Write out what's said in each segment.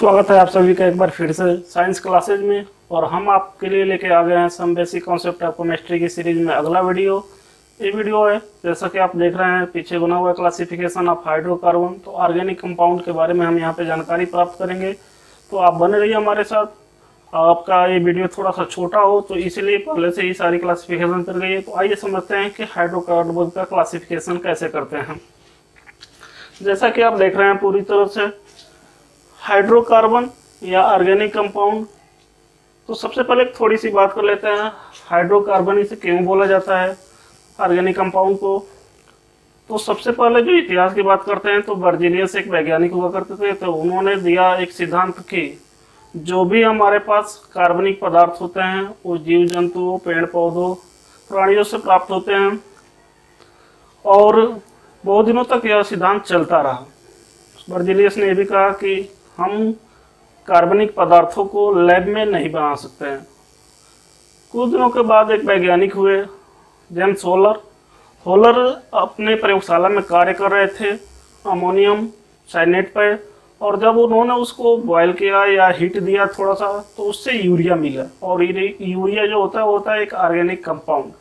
स्वागत है आप सभी का एक बार फिर से साइंस क्लासेज में। और हम आपके लिए लेके आ गए हैं some basic concept of chemistry की सीरीज में अगला वीडियो। ये वीडियो है जैसा कि आप देख रहे हैं पीछे बना हुआ क्लासिफिकेशन ऑफ हाइड्रोकार्बन। तो ऑर्गेनिक कंपाउंड के बारे में हम यहाँ पे जानकारी प्राप्त करेंगे, तो आप बने रहिए हमारे साथ। आपका ये वीडियो थोड़ा सा छोटा हो तो इसलिए पहले से ही सारी क्लासिफिकेशन कर गई है। तो आइए समझते हैं कि हाइड्रोकार्बन का क्लासिफिकेशन कैसे करते हैं। जैसा कि आप देख रहे हैं पूरी तरह से हाइड्रोकार्बन या ऑर्गेनिक कंपाउंड। तो सबसे पहले थोड़ी सी बात कर लेते हैं, हाइड्रोकार्बन इसे क्यों बोला जाता है ऑर्गेनिक कंपाउंड को। तो सबसे पहले जो इतिहास की बात करते हैं तो बर्जीलियस एक वैज्ञानिक हुआ करते थे। तो उन्होंने दिया एक सिद्धांत कि जो भी हमारे पास कार्बनिक पदार्थ होते हैं वो जीव जंतुओं, पेड़ पौधों, प्राणियों से प्राप्त होते हैं। और बहुत दिनों तक यह सिद्धांत चलता रहा। बर्जीलियस ने यह भी कहा कि हम कार्बनिक पदार्थों को लैब में नहीं बना सकते हैं। कुछ दिनों के बाद एक वैज्ञानिक हुए जेम्स होलर अपने प्रयोगशाला में कार्य कर रहे थे अमोनियम साइनेट पर। और जब उन्होंने उसको बॉयल किया या हीट दिया थोड़ा सा तो उससे यूरिया मिला। और यूरिया जो होता है वो होता है एक ऑर्गेनिक कंपाउंड।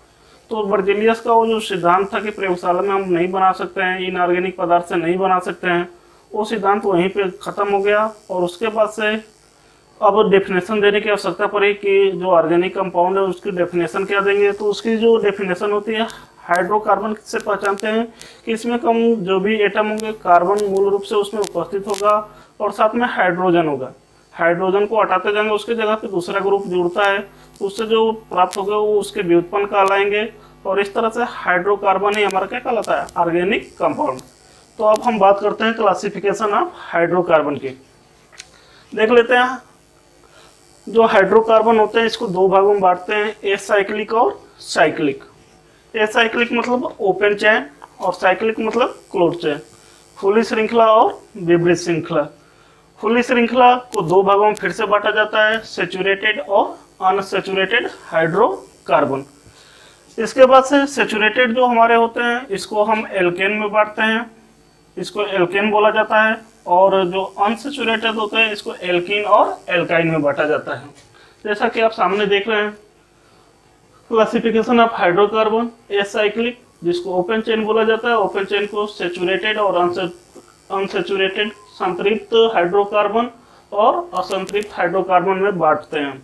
तो बर्जीलियस का वो जो सिद्धांत था कि प्रयोगशाला में हम नहीं बना सकते हैं, इनऑर्गेनिक पदार्थ से नहीं बना सकते हैं, वो सिद्धांत वहीं पे ख़त्म हो गया। और उसके बाद से अब डेफिनेशन देने की आवश्यकता पड़ी कि जो ऑर्गेनिक कंपाउंड है उसकी डेफिनेशन क्या देंगे। तो उसकी जो डेफिनेशन होती है हाइड्रोकार्बन से पहचानते हैं कि इसमें कम जो भी एटम होंगे कार्बन मूल रूप से उसमें उपस्थित होगा और साथ में हाइड्रोजन होगा। हाइड्रोजन को हटाते जाएंगे उसकी जगह पे दूसरा ग्रुप जुड़ता है, उससे जो प्राप्त होगा वो उसके व्युत्पन्न कहलाएंगे। और इस तरह से हाइड्रोकार्बन ही हमारा क्या कहलाता है, ऑर्गेनिक कंपाउंड। तो अब हम बात करते हैं क्लासिफिकेशन ऑफ हाइड्रोकार्बन की। देख लेते हैं जो हाइड्रोकार्बन होते हैं इसको दो भागों में बांटते हैं, एसाइक्लिक और साइक्लिक। एसाइक्लिक मतलब ओपन चेन और साइक्लिक मतलब क्लोज चेन, खुली श्रृंखला और विपरीत श्रृंखला। खुली श्रृंखला को दो भागों में फिर से बांटा जाता है, सैचुरेटेड और अनसैचुरेटेड हाइड्रोकार्बन। इसके बाद से सैचुरेटेड जो हमारे होते हैं इसको हम एल्केन में बांटते हैं, इसको एल्केन बोला जाता है। और जो अनसैचुरेटेड होते हैं इसको एल्कीन और एल्काइन में बांटा जाता है। जैसा कि आप सामने देख रहे हैं क्लासिफिकेशन ऑफ हाइड्रोकार्बन, एसाइक्लिक जिसको ओपन चेन बोला जाता है, ओपन चेन को सैचुरेटेड और अनसैचुरेटेड संतृप्त हाइड्रोकार्बन और असंतृप्त हाइड्रोकार्बन में बांटते हैं।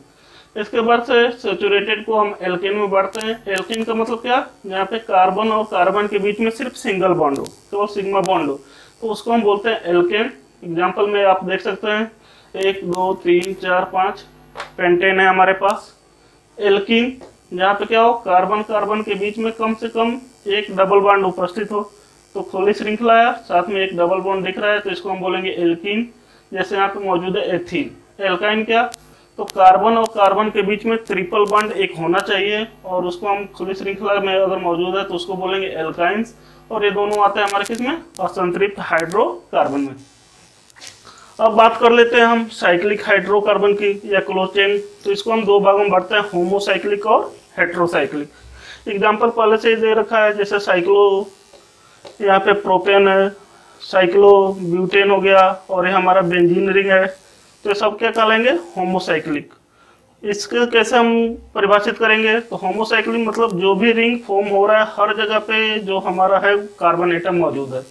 इसके बाद से सैचुरेटेड को हम एल्केन में बांटते हैं। एल्केन का मतलब क्या, जहाँ पे कार्बन और कार्बन के बीच में सिर्फ सिंगल बॉन्ड हो, केवल सिग्मा बॉन्ड हो, तो उसको हम बोलते हैं एल्केन। एग्जांपल में आप देख सकते हैं 1 2 3 4 5 पेंटेन है हमारे पास। एल्कीन जहाँ पे क्या हो, कार्बन कार्बन के बीच में कम से कम एक डबल बॉन्ड उपस्थित हो, तो खुली श्रृंखला है साथ में एक डबल बॉन्ड दिख रहा है तो इसको हम बोलेंगे एल्कीन। जैसे यहाँ पे मौजूद है एथीन। एल्काइन क्या, तो कार्बन और कार्बन के बीच में ट्रिपल बॉन्ड एक होना चाहिए और उसको हम खुली श्रृंखला में अगर मौजूद है तो उसको बोलेंगे एल्काइंस। और ये दोनों आते हैं हमारे किसमें, असंतृप्त हाइड्रोकार्बन में। अब बात कर लेते हैं हम साइक्लिक हाइड्रोकार्बन की या क्लोज चेन। तो इसको हम दो भागों में बांटते हैं, होमोसाइक्लिक और हेट्रोसाइक्लिक। एग्जाम्पल पहले से ही दे रखा है, जैसे साइक्लो, यहाँ पे प्रोपेन है, साइक्लो ब्यूटेन हो गया और ये हमारा बेंजीन रिंग है। तो ये सब क्या कहलाएंगे, होमोसाइक्लिक। इसके कैसे हम परिभाषित करेंगे, तो होमोसाइक्लिक मतलब जो भी रिंग फॉर्म हो रहा है हर जगह पे जो हमारा है कार्बन एटम मौजूद है।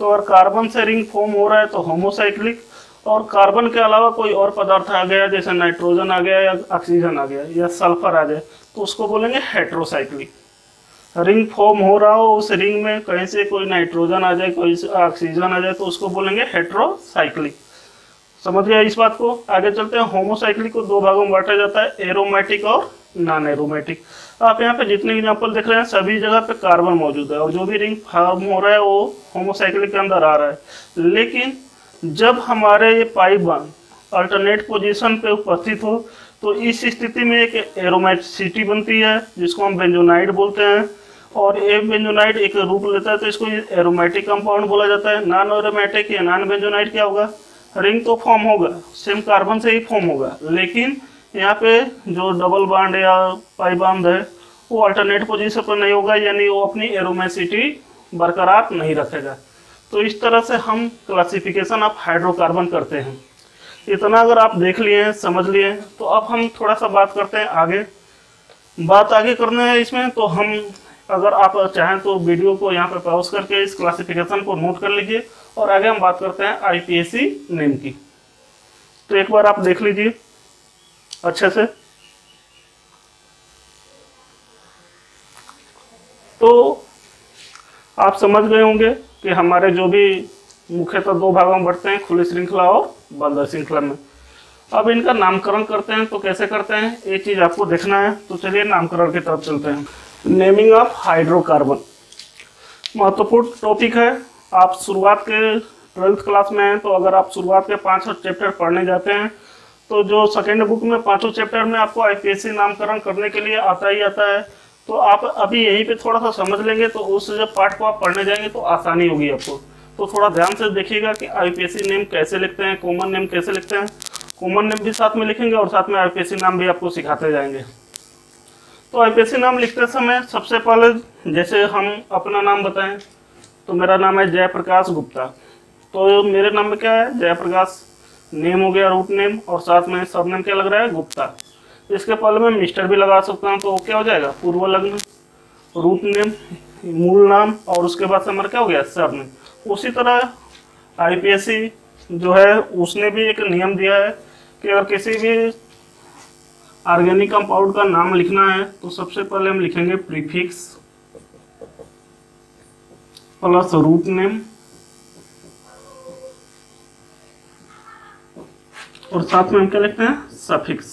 तो अगर कार्बन से रिंग फॉर्म हो रहा है तो होमोसाइक्लिक, और कार्बन के अलावा कोई और पदार्थ आ गया जैसे नाइट्रोजन आ गया या ऑक्सीजन आ गया या सल्फर आ जाए तो उसको बोलेंगे हेट्रोसाइक्लिक। रिंग फॉर्म हो रहा हो उस रिंग में कहीं से कोई नाइट्रोजन आ जाए, कोई ऑक्सीजन आ जाए तो उसको बोलेंगे हेट्रोसाइक्लिक। समझ गया इस बात को। आगे चलते हैं, होमोसाइक्लिक को दो भागों में बांटा जाता है, एरोमेटिक और नॉन एरोमेटिक। आप यहाँ पे जितने एग्जांपल देख रहे हैं सभी जगह पे कार्बन मौजूद है और जो भी रिंग फॉर्म हो रहा है वो होमोसाइक्लिक के अंदर आ रहा है। लेकिन जब हमारे ये पाई बॉन्ड अल्टरनेट पोजीशन पे उपस्थित हो तो इस स्थिति में एक एरोमेटिसिटी बनती है जिसको हम बेंजोनाइड बोलते हैं। और ये बेंजोनाइड एक रूप लेता है तो इसको एरोमेटिक कंपाउंड बोला जाता है। नॉन एरोमेटिक या नॉन बेंजोनाइड क्या होगा, रिंग तो फॉर्म होगा, सेम कार्बन से ही फॉर्म होगा, लेकिन यहाँ पे जो डबल बॉन्ड या पाई बॉन्ड है वो अल्टरनेट पोजीशन पर नहीं होगा, यानी वो अपनी एरोमेसिटी बरकरार नहीं रखेगा। तो इस तरह से हम क्लासिफिकेशन ऑफ हाइड्रोकार्बन करते हैं। इतना अगर आप देख लिए हैं, समझ लिए हैं, तो अब हम थोड़ा सा बात करते हैं आगे। बात आगे करना है इसमें, तो हम अगर आप चाहें तो वीडियो को यहाँ पे पॉज करके इस क्लासिफिकेशन को नोट कर लीजिए और आगे हम बात करते हैं आईपीएसी नेम की। तो एक बार आप देख लीजिए अच्छे से। तो आप समझ गए होंगे कि हमारे जो भी मुख्यतः दो भागों में बढ़ते हैं, खुली श्रृंखला और बंद श्रृंखला में। अब इनका नामकरण करते हैं, तो कैसे करते हैं ये चीज आपको देखना है। तो चलिए नामकरण की तरफ चलते हैं। नेमिंग ऑफ हाइड्रोकार्बन महत्वपूर्ण टॉपिक है। आप शुरुआत के 12th क्लास में हैं, तो अगर आप शुरुआत के 5 चैप्टर पढ़ने जाते हैं तो जो सेकेंड बुक में 5 चैप्टर में आपको आईपीएसी नामकरण करने के लिए आता ही आता है। तो आप अभी यहीं पे थोड़ा सा समझ लेंगे तो उस जब पार्ट को आप पढ़ने जाएंगे तो आसानी होगी आपको। तो थोड़ा ध्यान से देखिएगा कि आईपीएसी नेम कैसे लिखते हैं, कॉमन नेम कैसे लिखते हैं। कॉमन नेम भी साथ में लिखेंगे और साथ में आईपीएसी नाम भी आपको सिखाते जाएंगे। तो आईपीएसी नाम लिखते समय सबसे पहले जैसे हम अपना नाम बताएं, तो मेरा नाम है जयप्रकाश गुप्ता। तो मेरे नाम में क्या है, जयप्रकाश नेम हो गया, रूट नेम, और साथ में सब नेम क्या लग रहा है, गुप्ता। इसके पहले मैं मिस्टर भी लगा सकता हूँ, तो क्या हो जाएगा, पूर्व लग्न, रूट नेम, मूल नाम, और उसके बाद से हमारा क्या हो गया, सब नेम। उसी तरह आईपीएसी जो है उसने भी एक नियम दिया है कि अगर किसी भी ऑर्गेनिक कंपाउंड का नाम लिखना है तो सबसे पहले हम लिखेंगे प्रीफिक्स प्लस रूट नेम और साथ में हम क्या लिखते हैं, सफिक्स।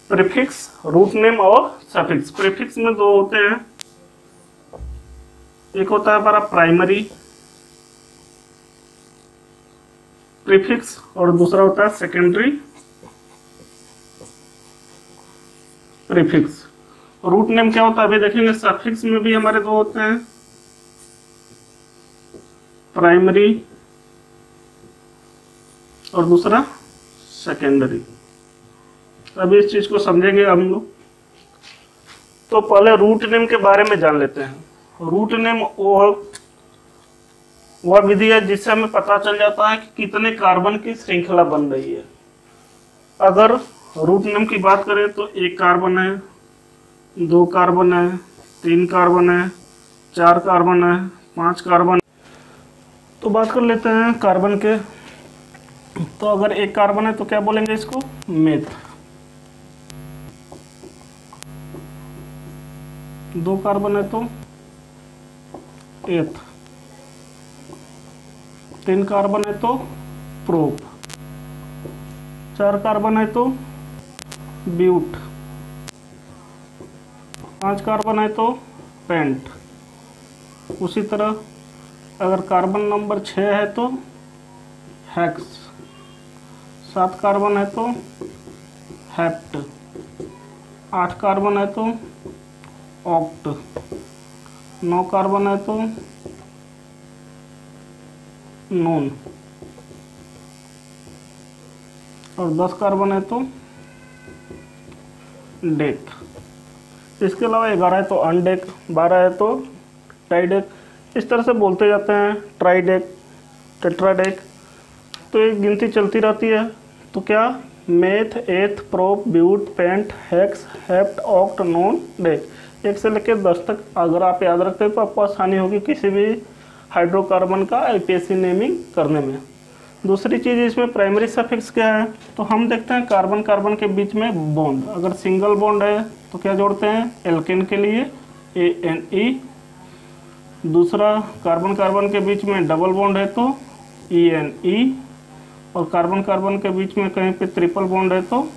प्रीफिक्स, रूट नेम और सफिक्स। प्रीफिक्स में दो होते हैं, एक होता है हमारा प्राइमरी प्रीफिक्स और दूसरा होता है सेकेंडरी प्रीफिक्स। रूट नेम क्या होता है अभी देखेंगे। सफिक्स में भी हमारे दो होते हैं, प्राइमरी और दूसरा सेकेंडरी। अभी इस चीज को समझेंगे हम लोग। तो पहले रूट नेम के बारे में जान लेते हैं। रूट नेम वह विधि है जिससे हमें पता चल जाता है कि कितने कार्बन की श्रृंखला बन रही है। अगर रूट नेम की बात करें तो 1 कार्बन है, 2 कार्बन है, 3 कार्बन है, 4 कार्बन है, 5 कार्बन। तो बात कर लेते हैं कार्बन के। तो अगर 1 कार्बन है तो क्या बोलेंगे इसको, मेथ। 2 कार्बन है तो एथ, 3 कार्बन है तो प्रोप, 4 कार्बन है तो ब्यूट, 5 कार्बन है तो पेंट। उसी तरह अगर कार्बन नंबर 6 है तो हेक्स, 7 कार्बन है तो हेप्ट, 8 कार्बन है तो ऑक्ट, 9 कार्बन है तो नोन और 10 कार्बन है तो डेक। इसके अलावा 11 है तो अनडेक, 12 है तो टाइडेक। इस तरह से बोलते जाते हैं, ट्राइडेक, टेट्राडेक। तो एक गिनती चलती रहती है। तो क्या, meth, eth, prop, but, pent, hex, hept, oct, non, dec. 1 से लेकर 10 तक अगर आप याद रखते हैं तो आपको आसानी होगी किसी भी हाइड्रोकार्बन का आईपीएसी नेमिंग करने में। दूसरी चीज़ इसमें प्राइमरी सफिक्स क्या है, तो हम देखते हैं कार्बन कार्बन के बीच में बॉन्ड। अगर सिंगल बॉन्ड है तो क्या जोड़ते हैं, एल्केन के लिए ANE। दूसरा कार्बन कार्बन के बीच में डबल बॉन्ड है तो ENE। और कार्बन कार्बन के बीच में कहीं पे ट्रिपल बॉन्ड है तो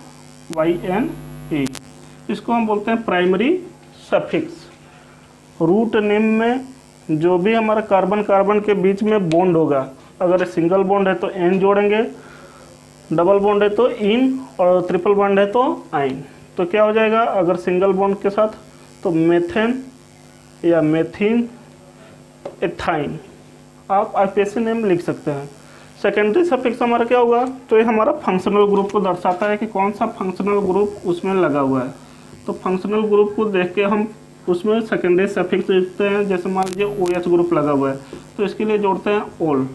YNE। इसको हम बोलते हैं प्राइमरी सफिक्स। रूट नेम में जो भी हमारा कार्बन कार्बन के बीच में बॉन्ड होगा, अगर सिंगल बॉन्ड है तो एन जोड़ेंगे, डबल बॉन्ड है तो इन, और ट्रिपल बॉन्ड है तो आइन। तो क्या हो जाएगा, अगर सिंगल बॉन्ड के साथ तो मेथेन या मेथिन, एथाइन। आप आईपीएसी नेम लिख सकते हैं। सेकेंडरी सफिक्स हमारा क्या होगा, तो ये हमारा फंक्शनल ग्रुप को दर्शाता है कि कौन सा फंक्शनल ग्रुप उसमें लगा हुआ है। तो फंक्शनल ग्रुप को देख के हम उसमें सेकेंडरी सफिक्स लिखते हैं। जैसे मान लीजिए OH ग्रुप लगा हुआ है तो इसके लिए जोड़ते हैं ओल।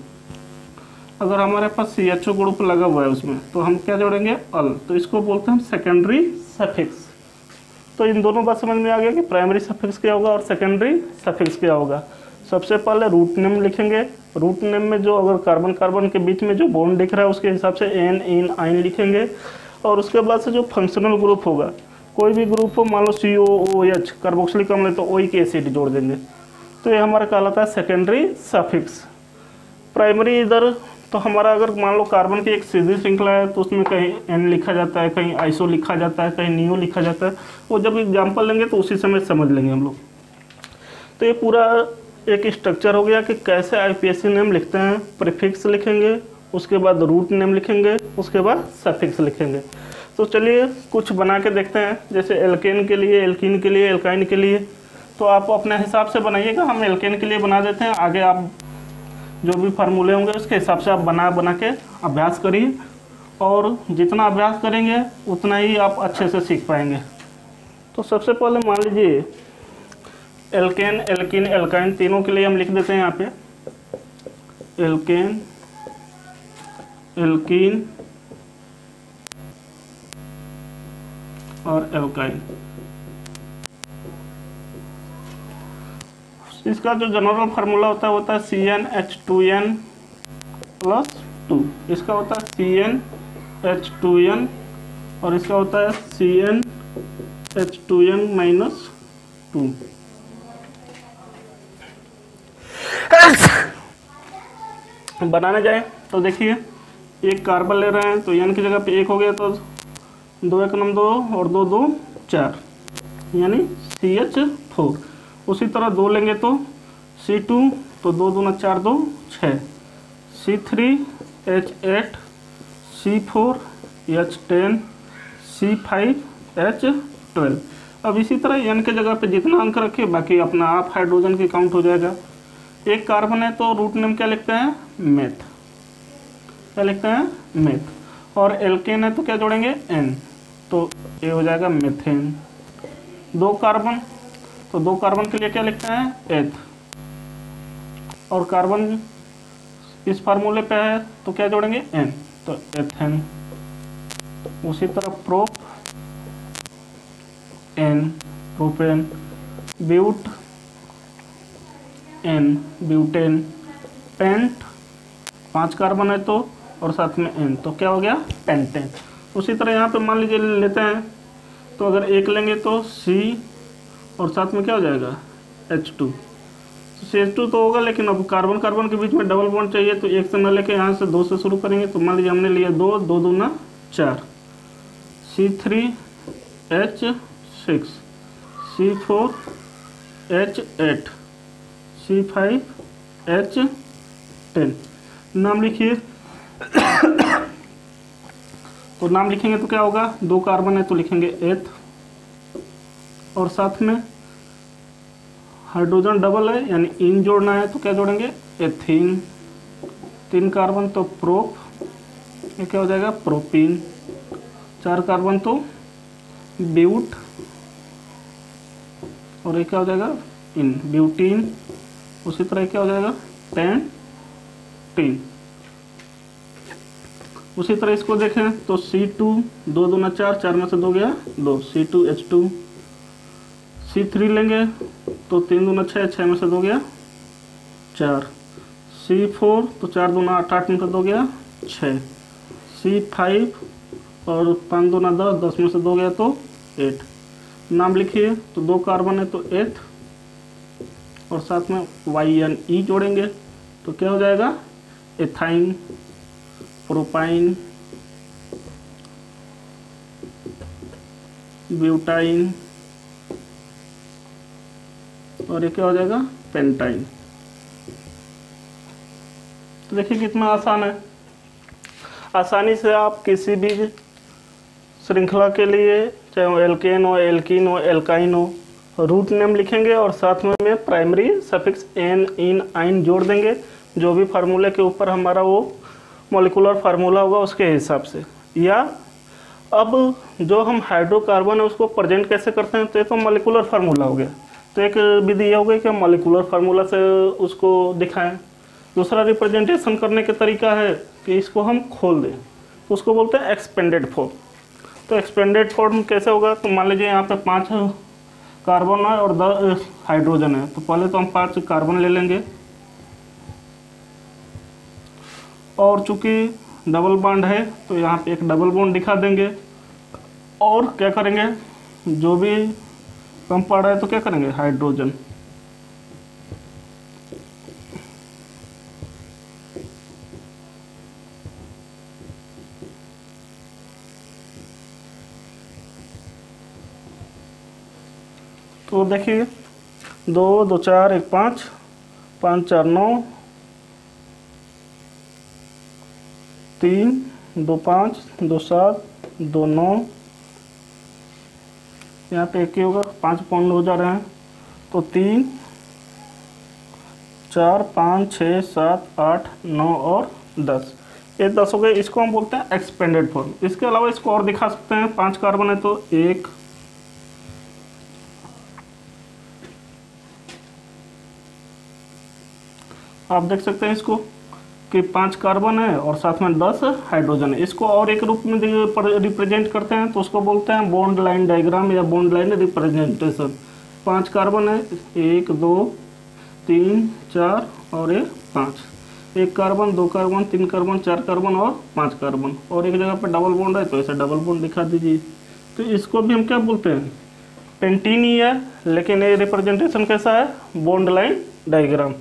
अगर हमारे पास CHO ग्रुप लगा हुआ है उसमें, तो हम क्या जोड़ेंगे, अल, तो इसको बोलते हैं हम सेकेंडरी सफिक्स। तो इन दोनों बात समझ में आ गया कि प्राइमरी सफिक्स क्या होगा और सेकेंडरी सफिक्स क्या होगा। सबसे पहले रूट नेम लिखेंगे। रूट नेम में जो अगर कार्बन कार्बन के बीच में जो बॉन्ड दिख रहा है उसके हिसाब से एन, इन, आइन लिखेंगे। और उसके बाद से जो फंक्शनल ग्रुप होगा, कोई भी ग्रुप हो, मान लो COOH कार्बोक्सिलिक अम्ल है तो ओइक एसिड जोड़ देंगे। तो ये हमारा कहलाता है सेकेंडरी सफिक्स। प्राइमरी इधर तो हमारा अगर मान लो कार्बन की एक सीधी श्रृंखला है तो उसमें कहीं एन लिखा जाता है, कहीं आइसो लिखा जाता है, कहीं नियो लिखा जाता है। वो जब एग्जाम्पल लेंगे तो उसी समय समझ लेंगे हम लोग। तो ये पूरा एक स्ट्रक्चर हो गया कि कैसे IUPAC नेम लिखते हैं। प्रीफिक्स लिखेंगे, उसके बाद रूट नेम लिखेंगे, उसके बाद सफिक्स लिखेंगे। तो चलिए कुछ बना के देखते हैं, जैसे एल्केन के लिए, एल्कीन के लिए, एल्काइन के लिए। तो आप अपने हिसाब से बनाइएगा, हम एल्केन के लिए बना देते हैं। आगे आप जो भी फार्मूले होंगे उसके हिसाब से आप बना के अभ्यास करिए, और जितना अभ्यास करेंगे उतना ही आप अच्छे से सीख पाएंगे। तो सबसे पहले मान लीजिए एल्केन, एल्कीन, एल्काइन तीनों के लिए हम लिख देते हैं यहाँ पे एल्केन, एल्कीन और एल्काइन। इसका जो जनरल फार्मूला होता है CnH2n+2। इसका होता है CnH2n और इसका होता है CnH2n-2। बनाने जाए तो देखिए, एक कार्बन ले रहे हैं तो n की जगह पे 1 हो गया, तो 2 1 9 2 और 2 2 4 यानी CH4। उसी तरह 2 लेंगे तो C2, तो 2 2 4 2 6, C3H8, C4 H10, C5 H12। अब इसी तरह n के जगह पे जितना अंक रखिए बाकी अपना आप हाइड्रोजन की काउंट हो जाएगा। एक कार्बन है तो रूट नेम क्या लिखते हैं, मेथ। क्या लिखते हैं, मेथ। और एल्केन है तो क्या जोड़ेंगे, n, तो ये हो जाएगा मेथेन। 2 कार्बन, तो 2 कार्बन के लिए क्या लिखते हैं, एथ। और कार्बन इस फार्मूले पे है तो क्या जोड़ेंगे, n, तो एथेन। उसी तरह prop, n, propane. But, n, butane. Pent 5 carbon है तो, और साथ में n, तो क्या हो गया, पेंटेन। उसी तरह यहाँ पे मान लीजिए लेते हैं तो अगर 1 लेंगे तो C और साथ में क्या हो जाएगा, H2। तो CH2 तो होगा, लेकिन अब कार्बन कार्बन के बीच में डबल बॉन्ड चाहिए, तो 1 से न लेके यहाँ से 2 से शुरू करेंगे। तो मान लीजिए हमने लिया 2, 2 दूना 4, C3H6, C4H8, C5H10। नाम लिखिए। तो नाम लिखेंगे तो क्या होगा, 2 कार्बन है तो लिखेंगे एथ, और साथ में हाइड्रोजन डबल है यानी इन जोड़ना है तो क्या जोड़ेंगे, एथीन। 3 कार्बन तो प्रोप, ये क्या हो जाएगा, प्रोपीन। 4 कार्बन तो ब्यूट, और ये क्या हो जाएगा, इन, ब्यूटीन। उसी तरह क्या हो जाएगा, पेंटीन। उसी तरह इसको देखें तो C2, 2 दूना 4, 4 में से 2 गया 2, C2H2। C3 लेंगे तो 3 दूना 6, 6 में से 2 गया 4। C4 तो 4 दूना 8, 8 में से 2 गया 6। C5 और 5 दूना 10, 10 में से 2 गया तो 8। नाम लिखिए तो 2 कार्बन है तो एथ, और साथ में YnE जोड़ेंगे तो क्या हो जाएगा, एथाइन, प्रोपाइन, ब्यूटाइन, और ये क्या हो जाएगा, पेंटाइन। तो देखिए कितना आसान है। आसानी से आप किसी भी श्रृंखला के लिए, चाहे वो एल्केन हो, एल्कीन हो, एल्काइन हो, रूट नेम लिखेंगे और साथ में प्राइमरी सफिक्स एन, इन, आइन जोड़ देंगे। जो भी फार्मूले के ऊपर हमारा वो मॉलिक्यूलर फार्मूला होगा उसके हिसाब से। या अब जो हम हाइड्रोकार्बन है उसको प्रेजेंट कैसे करते हैं, तो ये तो मॉलिक्यूलर फार्मूला हो गया। तो एक विधि यह हो गई कि हम मॉलिक्यूलर फार्मूला से उसको दिखाएं। दूसरा रिप्रेजेंटेशन करने का तरीका है कि इसको हम खोल दें, तो उसको बोलते हैं एक्सपेंडेड फॉर्म। तो एक्सपेंडेड फॉर्म कैसे होगा, तो मान लीजिए यहाँ पे 5 कार्बन है और 10 हाइड्रोजन है, तो पहले तो हम 5 कार्बन ले लेंगे और चूंकि डबल बॉन्ड है तो यहाँ पे एक डबल बॉन्ड दिखा देंगे और क्या करेंगे, जो भी कम पड़ रहा है तो क्या करेंगे, हाइड्रोजन। तो देखिए 2 2 4 1 5 5 4 9 3 2 5 2 7 2 9, यहाँ पे एक ही होगा, 5 पॉइंट हो जा रहे हैं, तो 3 4 5 6 7 8 9 और 10, ये 10 हो गए। इसको हम बोलते हैं एक्सपेंडेड फॉर्म। इसके अलावा इसको और दिखा सकते हैं, 5 कार्बन है तो 1 आप देख सकते हैं इसको कि 5 कार्बन है और साथ में 10 हाइड्रोजन है। इसको और एक रूप में रिप्रेजेंट करते हैं तो उसको बोलते हैं बॉन्ड लाइन डायग्राम या बॉन्ड लाइन रिप्रेजेंटेशन। 5 कार्बन है, 1 2 3 4 और ये 5, 1 कार्बन 2 कार्बन 3 कार्बन 4 कार्बन और 5 कार्बन, और एक जगह पर डबल बॉन्ड है तो ऐसा डबल बॉन्ड दिखा दीजिए। तो इसको भी हम क्या बोलते हैं, पेंटीन ही है, लेकिन ये रिप्रेजेंटेशन कैसा है, बॉन्ड लाइन डायग्राम।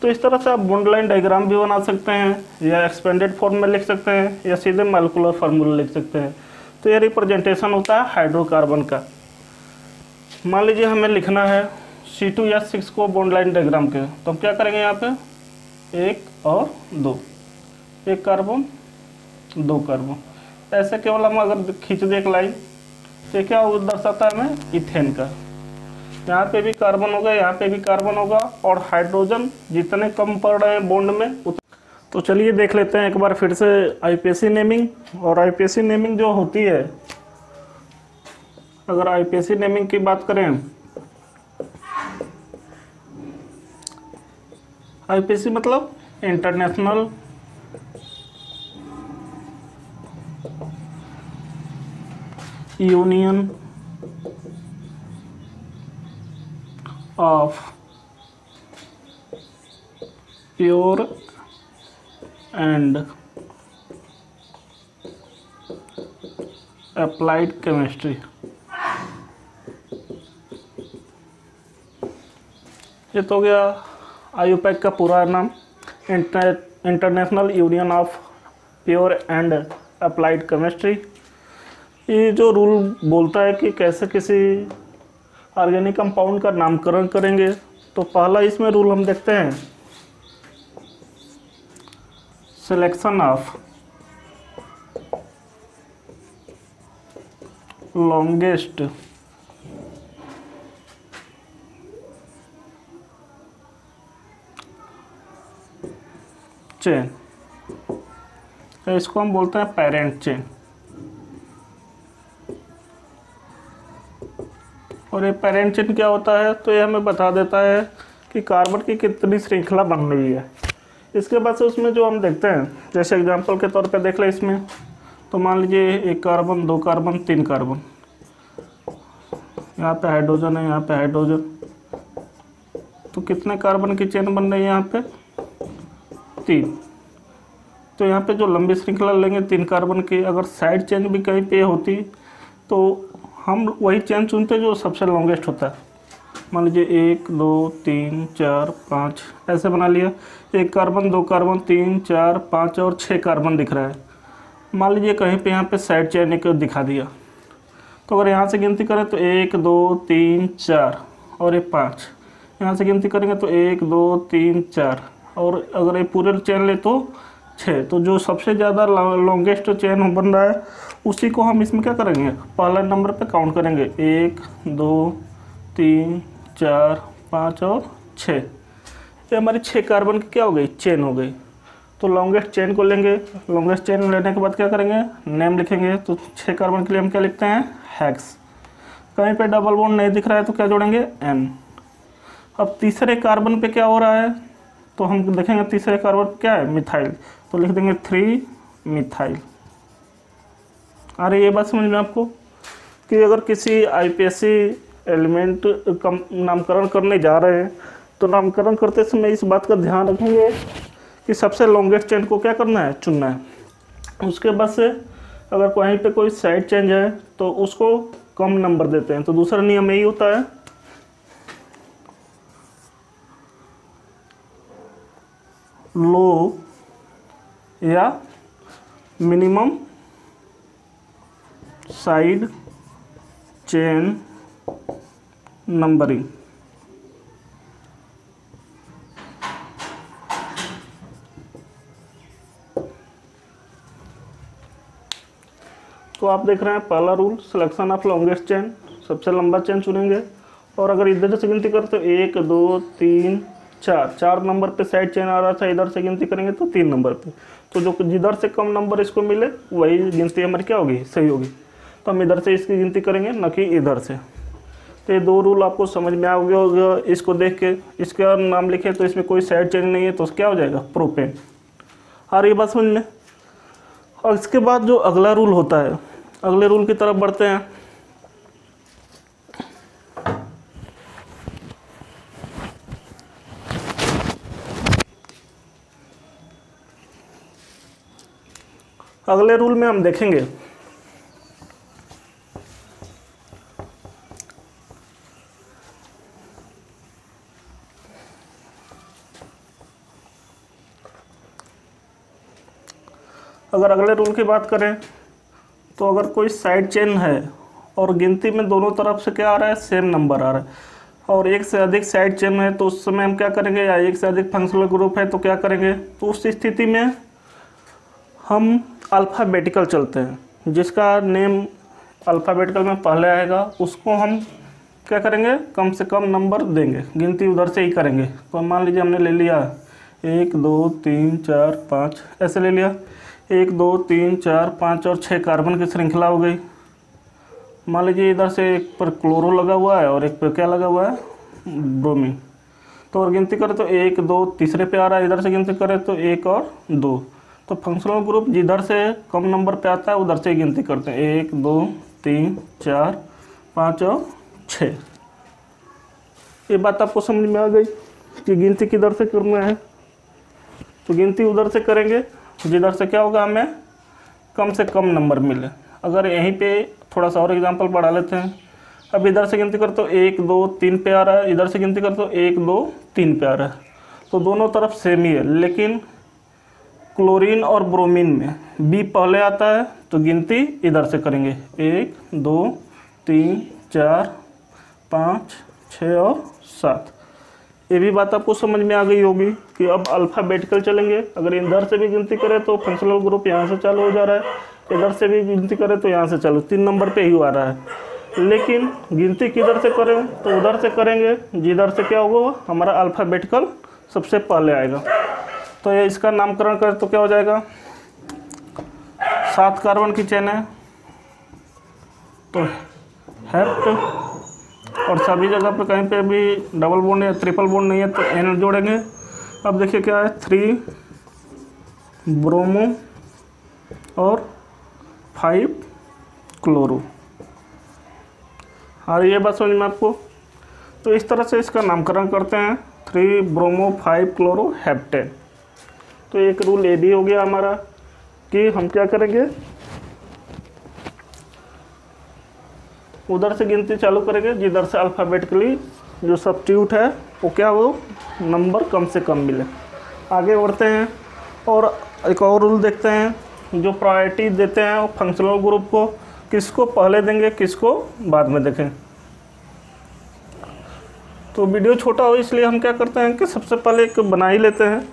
तो इस तरह से आप बॉन्ड लाइन डायग्राम भी बना सकते हैं या एक्सपेंडेड फॉर्म में लिख सकते हैं या सीधे मॉलिक्यूलर फार्मूला लिख सकते हैं। तो ये रिप्रेजेंटेशन होता है हाइड्रोकार्बन का। मान लीजिए हमें लिखना है C2H6 को बॉन्ड लाइन डायग्राम के, तो हम क्या करेंगे, यहाँ पे 1 और 2, 1 कार्बन 2 कार्बन, ऐसे केवल हम अगर खींच दें एक लाइन तो क्या दर्शाता है हमें, इथेन का। यहाँ पे भी कार्बन होगा, यहाँ पे भी कार्बन होगा, और हाइड्रोजन जितने कम पड़ रहे हैं बॉन्ड में तो चलिए देख लेते हैं एक बार फिर से आईपीएसी नेमिंग। और आईपीएसी नेमिंग जो होती है, अगर आईपीएसी नेमिंग की बात करें, आईपीएसी मतलब international union of pure and applied chemistry. ये तो हो गया आईयूपैक का पूरा नाम, international union of pure and applied chemistry. ये जो रूल बोलता है कि कैसे किसी ऑर्गेनिक कंपाउंड का नामकरण करेंगे, तो पहला इसमें रूल हम देखते हैं, सिलेक्शन ऑफ लॉन्गेस्ट चेन, तो इसको हम बोलते हैं पेरेंट चेन। और ये पेरेंट चेन क्या होता है, तो ये हमें बता देता है कि कार्बन की कितनी श्रृंखला बन रही है। इसके बाद से उसमें जो हम देखते हैं, जैसे एग्जांपल के तौर पे देख लें इसमें, तो मान लीजिए 1 कार्बन 2 कार्बन 3 कार्बन, यहाँ पे हाइड्रोजन है, यहाँ पे हाइड्रोजन, तो कितने कार्बन की चेन बन रही है यहाँ पे, 3। तो यहाँ पे जो लंबी श्रृंखला लेंगे 3 कार्बन की, अगर साइड चेन भी कहीं पे होती तो हम वही चेन चुनते जो सबसे लॉन्गेस्ट होता है। मान लीजिए 1 2 3 4 5 ऐसे बना लिया, 1 कार्बन 2 कार्बन 3 4 5 और 6 कार्बन दिख रहा है। मान लीजिए कहीं पे यहाँ पे साइड चेन एक दिखा दिया, तो अगर यहाँ से गिनती करें तो 1 2 3 4 और ये 5, यहाँ से गिनती करेंगे तो 1 2 3 4, और अगर ये पूरे चेन ले तो 6। तो जो सबसे ज़्यादा लॉन्गेस्ट चेन बन रहा है उसी को हम इसमें क्या करेंगे, पहला नंबर पे काउंट करेंगे, 1 2 3 4 5 और 6। ये हमारी 6 कार्बन की क्या हो गई, चेन हो गई। तो लॉन्गेस्ट चेन को लेंगे, लॉन्गेस्ट चेन लेने के बाद क्या करेंगे, नेम लिखेंगे। तो 6 कार्बन के लिए हम क्या लिखते हैं, हेक्स। कहीं पे डबल बॉन्ड नहीं दिख रहा है तो क्या जोड़ेंगे, एन। अब तीसरे कार्बन पे क्या हो रहा है, तो हम देखेंगे तीसरे कार्बन क्या है, मिथाइल, तो लिख देंगे 3 मिथाइल। अरे ये बात समझ में आपको कि अगर किसी आईपीएससी एलिमेंट का नामकरण करने जा रहे हैं तो नामकरण करते समय इस बात का ध्यान रखेंगे कि सबसे लॉन्गेस्ट चेन को क्या करना है, चुनना है। उसके बाद से अगर कहीं पे कोई साइड चेंज है तो उसको कम नंबर देते हैं। तो दूसरा नियम यही होता है, लो या मिनिमम साइड चेन नंबरिंग। तो आप देख रहे हैं पहला rule, selection of longest chain, सबसे लंबा चेन चुनेंगे। और अगर इधर से गिनती करें तो 1 2 3 4 नंबर पे साइड चेन आ रहा था, इधर से गिनती करेंगे तो 3 नंबर पे। तो जो जिधर से कम नंबर इसको मिले वही गिनती हमारी क्या होगी, सही होगी। तो हम इधर से इसकी गिनती करेंगे, न कि इधर से। तो ये 2 रूल आपको समझ में आ गया होगा। इसको देख के इसका नाम लिखे तो इसमें कोई साइड चेन नहीं है तो क्या हो जाएगा, प्रोपेन। और ये बात समझ में। और इसके बाद जो अगला रूल होता है, अगले रूल की तरफ बढ़ते हैं। अगले रूल में हम देखेंगे अगर अगले रूल की बात करें तो अगर कोई साइड चेन है और गिनती में दोनों तरफ से क्या आ रहा है, सेम नंबर आ रहा है, और एक से अधिक साइड चेन है तो उस समय हम क्या करेंगे, या एक से अधिक फंक्शनल ग्रुप है तो क्या करेंगे, तो उस स्थिति में हम अल्फ़ाबेटिकल चलते हैं। जिसका नेम अल्फ़ाबेटिकल में पहले आएगा उसको हम क्या करेंगे, कम से कम नंबर देंगे, गिनती उधर से ही करेंगे। तो मान लीजिए हमने ले लिया 1 2 3 4 5, ऐसे ले लिया 1 2 3 4 5 और 6 कार्बन की श्रृंखला हो गई। मान लीजिए इधर से एक पर क्लोरो लगा हुआ है और एक पर क्या लगा हुआ है, ब्रोमीन। तो और गिनती करें तो 1 2 तीसरे पे आ रहा है, इधर से गिनती करें तो 1 और 2। तो फंक्शनल ग्रुप जिधर से कम नंबर पे आता है उधर से गिनती करते हैं, 1 2 3 4 5 और 6। ये बात आपको समझ में आ गई कि गिनती किधर से करना है। तो गिनती उधर से करेंगे जिधर से क्या होगा, हमें कम से कम नंबर मिले। अगर यहीं पे थोड़ा सा और एग्जांपल बढ़ा लेते हैं। अब इधर से गिनती कर तो 1 2 3 पे आ रहा है, इधर से गिनती कर तो 1 2 3 पे आ रहा है, तो दोनों तरफ सेम ही है। लेकिन क्लोरीन और ब्रोमीन में बी पहले आता है तो गिनती इधर से करेंगे, 1 2 3 4 5 6 और 7। ये भी बात आपको समझ में आ गई होगी कि अब अल्फ़ाबेटिकल चलेंगे। अगर इधर से भी गिनती करें तो फंक्शनल ग्रुप यहाँ से चालू हो जा रहा है, इधर से भी गिनती करें तो यहाँ से चालू, 3 नंबर पे ही आ रहा है। लेकिन गिनती किधर से करें तो उधर से करेंगे जिधर से क्या होगा, हमारा अल्फ़ाबेटिकल सबसे पहले आएगा। तो ये इसका नामकरण करें तो क्या हो जाएगा, 7 कार्बन की चेन है तो हेप्ट, और सभी जगह पे कहीं पे भी डबल बॉन्ड या ट्रिपल बॉन्ड नहीं है तो एन जोड़ेंगे। अब देखिए क्या है, 3 ब्रोमो और 5 क्लोरो। और ये बात समझ में आपको। तो इस तरह से इसका नामकरण करते हैं, 3 ब्रोमो 5 क्लोरो हेप्टेन। तो एक रूल ये भी हो गया हमारा कि हम क्या करेंगे, उधर से गिनती चालू करेंगे जिधर से अल्फ़ाबेटिकली जो सब्स्टिट्यूट है वो क्या हो, नंबर कम से कम मिले। आगे बढ़ते हैं और एक और रूल देखते हैं। जो प्रायोरिटी देते हैं वो फंक्शनल ग्रुप को किसको पहले देंगे, किसको बाद में देखें। तो वीडियो छोटा हो इसलिए हम क्या करते हैं कि सबसे पहले एक बना ही लेते हैं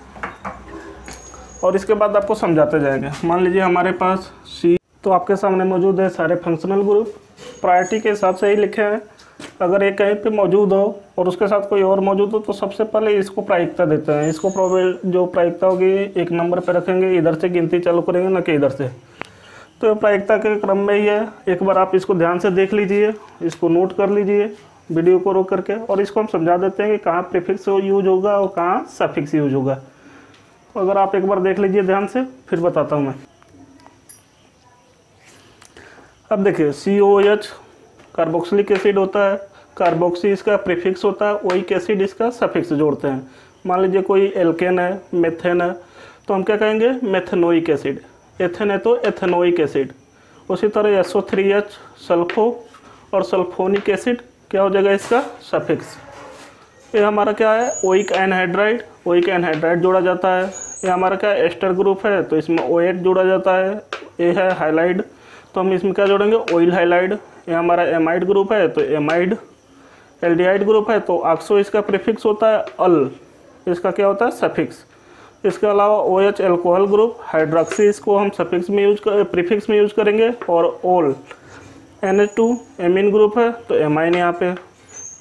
और इसके बाद आपको समझाते जाएंगे। मान लीजिए हमारे पास सी, तो आपके सामने मौजूद है सारे फंक्शनल ग्रुप, प्रायोरिटी के हिसाब से ही लिखे हैं। अगर एक कहीं पे मौजूद हो और उसके साथ कोई और मौजूद हो तो सबसे पहले इसको प्रायिकता देते हैं। इसको जो प्रायिकता होगी 1 नंबर पे रखेंगे, इधर से गिनती चालू करेंगे ना कि इधर से। तो प्रायिकता के क्रम में ही है, एक बार आप इसको ध्यान से देख लीजिए, इसको नोट कर लीजिए वीडियो को रोक करके, और इसको हम समझा देते हैं कि कहाँ प्रीफिक्स यूज होगा और कहाँ सफिक्स यूज होगा। तो अगर आप एक बार देख लीजिए ध्यान से, फिर बताता हूँ मैं। अब देखिए COOH कार्बोक्सिलिक एसिड होता है, कार्बोक्सी इसका प्रीफिक्स होता है, ओइक एसिड इसका सफिक्स जोड़ते हैं। मान लीजिए कोई एल्केन है, मेथेन है, तो हम क्या कहेंगे मेथेनोइक एसिड, एथेन है तो एथेनोइक एसिड। उसी तरह SO3H सल्फो और सल्फोनिक एसिड क्या हो जाएगा इसका सफिक्स। ये हमारा क्या है ओइक एनहाइड्राइड, ओइक एनहाइड्राइड जोड़ा जाता है। ये हमारा क्या एस्टर ग्रुप है तो इसमें OH जोड़ा जाता है। ये है हाइलाइड तो हम इसमें क्या जोड़ेंगे ऑयल हाइलाइड। ये हमारा एमाइड ग्रुप है तो एमाइड। एल्डिहाइड ग्रुप है तो ऑक्सो इसका प्रीफिक्स होता है, अल इसका क्या होता है सफिक्स। इसके अलावा OH एल्कोहल ग्रुप, हाइड्रोक्सी इसको हम सफिक्स में प्रीफिक्स में यूज करेंगे। और ओल NH2 एमीन ग्रुप है तो एमाइन यहाँ पे।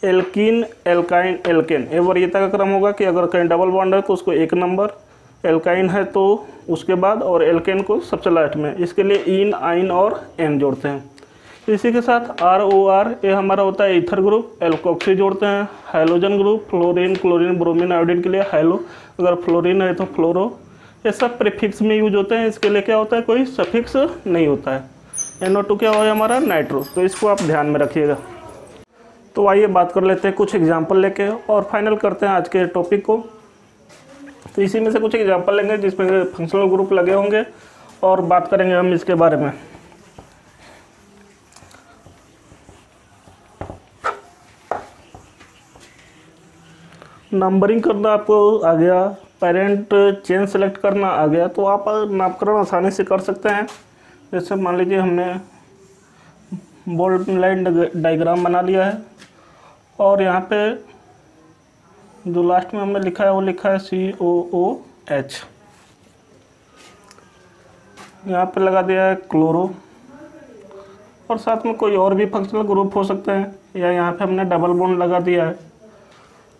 एल्कीन, एल्काइन, एल्केन, ये वरीयता का क्रम होगा कि अगर कहीं डबल बॉन्ड है तो उसको 1 नंबर, एल्काइन है तो उसके बाद, और एल्केन को सबसे लास्ट में। इसके लिए इन, आइन और एन जोड़ते हैं। इसी के साथ ROR ये हमारा होता है ईथर ग्रुप, एल्कोक्सी जोड़ते हैं। Halogen group, fluorine, chlorine, bromine, iodine के लिए हाइलो, अगर फ्लोरीन है तो फ्लोरो। ये सब प्रीफिक्स में यूज होते हैं। इसके लिए क्या होता है कोई सफिक्स नहीं होता है। NO2 क्या है हमारा नाइट्रो, तो इसको आप ध्यान में रखिएगा। तो आइए बात कर लेते हैं कुछ एग्जाम्पल लेके और फाइनल करते हैं आज के टॉपिक को। तो इसी में से कुछ एग्जाम्पल लेंगे जिसमें फंक्शनल ग्रुप लगे होंगे और बात करेंगे हम इसके बारे में। नंबरिंग करना आपको आ गया, पेरेंट चेन सेलेक्ट करना आ गया, तो आप नामकरण आसानी से कर सकते हैं। जैसे मान लीजिए हमने बोल्ड लाइन डायग्राम बना लिया है और यहाँ पे जो लास्ट में हमने लिखा है वो लिखा है COOH। यहाँ पे लगा दिया है क्लोरो, और साथ में कोई और भी फंक्शनल ग्रुप हो सकते हैं, या यहाँ पे हमने डबल बॉन्ड लगा दिया है।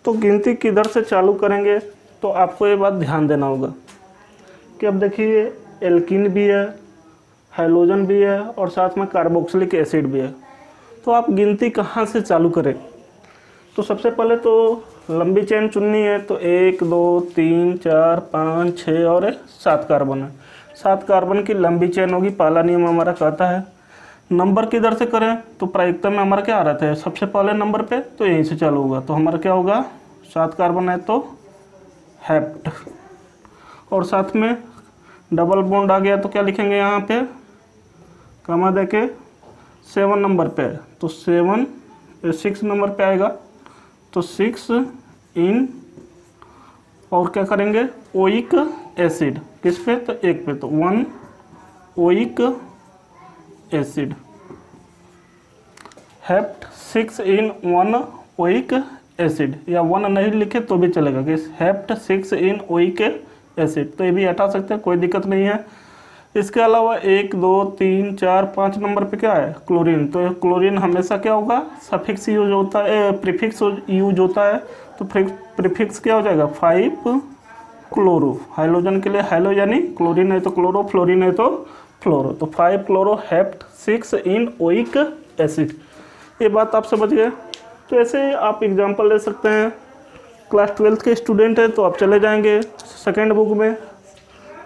तो गिनती किधर से चालू करेंगे तो आपको ये बात ध्यान देना होगा कि अब देखिए एल्कीन भी है, हाइलोजन भी है और साथ में कार्बोक्सिलिक एसिड भी है। तो आप गिनती कहाँ से चालू करें? तो सबसे पहले तो लंबी चेन चुननी है, तो 1 2 3 4 5 6 और 7 कार्बन है। 7 कार्बन की लंबी चेन होगी। पहला नियम हमारा कहता है नंबर किधर से करें, तो प्रायिकता में हमारा क्या आ रहा था सबसे पहले नंबर पे, तो यहीं से चालू होगा। तो हमारा क्या होगा 7 कार्बन है तो हेप्ट, और साथ में डबल बॉन्ड आ गया तो क्या लिखेंगे यहाँ पे कमा दे के 7 नंबर पे, तो 6 नंबर पे आएगा तो 6 इन, और क्या करेंगे ओइक एसिड किस पे, तो 1 पे, तो 1 ओइक एसिड। हेप्ट 6 इन 1 ओइक एसिड, या 1 नहीं लिखे तो भी चलेगा कि हेप्ट 6 इन ओइक एसिड, तो ये भी हटा सकते हैं, कोई दिक्कत नहीं है। इसके अलावा 1 2 3 4 5 नंबर पे क्या है क्लोरीन, तो क्लोरीन हमेशा क्या होगा सफिक्स यूज होता है, प्रीफिक्स यूज होता है। तो प्रीफिक्स क्या हो जाएगा 5 क्लोरो। हाइलोजन के लिए हाइलो यानी क्लोरीन है तो क्लोरो, फ्लोरीन है तो फ्लोरो, तो 5 क्लोरो हेप्ट 6 इन ओइक एसिड। ये बात आप समझ गए। तो ऐसे आप एग्जांपल ले सकते हैं। क्लास 12th के स्टूडेंट हैं तो आप चले जाएंगे सेकेंड बुक में,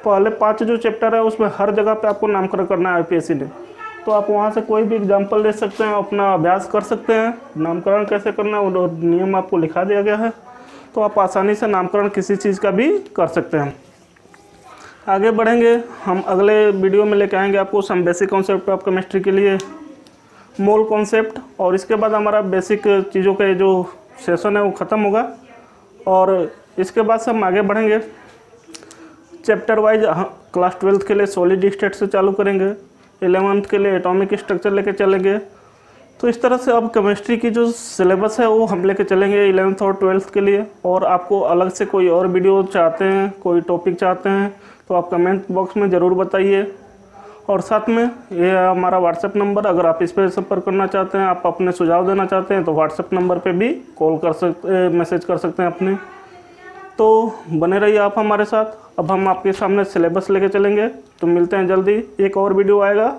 पहले 5 जो चैप्टर है उसमें हर जगह पे आपको नामकरण करना है IPSC ने, तो आप वहाँ से कोई भी एग्जांपल ले सकते हैं, अपना अभ्यास कर सकते हैं। नामकरण कैसे करना है वो नियम आपको लिखा दिया गया है, तो आप आसानी से नामकरण किसी चीज़ का भी कर सकते हैं। आगे बढ़ेंगे हम, अगले वीडियो में लेके आएंगे आपको some basic concept of chemistry के लिए मोल कॉन्सेप्ट, और इसके बाद हमारा बेसिक चीज़ों के जो सेशन है वो ख़त्म होगा। और इसके बाद से हम आगे बढ़ेंगे चैप्टर वाइज। क्लास 12th के लिए सॉलिड स्टेट से चालू करेंगे, 11th के लिए एटॉमिक स्ट्रक्चर लेके चलेंगे। तो इस तरह से अब केमिस्ट्री की जो सिलेबस है वो हम लेके चलेंगे 11th और 12th के लिए। और आपको अलग से कोई और वीडियो चाहते हैं, कोई टॉपिक चाहते हैं, तो आप कमेंट बॉक्स में ज़रूर बताइए। और साथ में ये हमारा व्हाट्सएप नंबर, अगर आप इस पर संपर्क करना चाहते हैं, आप अपने सुझाव देना चाहते हैं, तो व्हाट्सएप नंबर पे भी कॉल कर सकते, मैसेज कर सकते हैं अपने। तो बने रहिए आप हमारे साथ। अब हम आपके सामने सिलेबस लेके चलेंगे, तो मिलते हैं जल्दी। एक और वीडियो आएगा।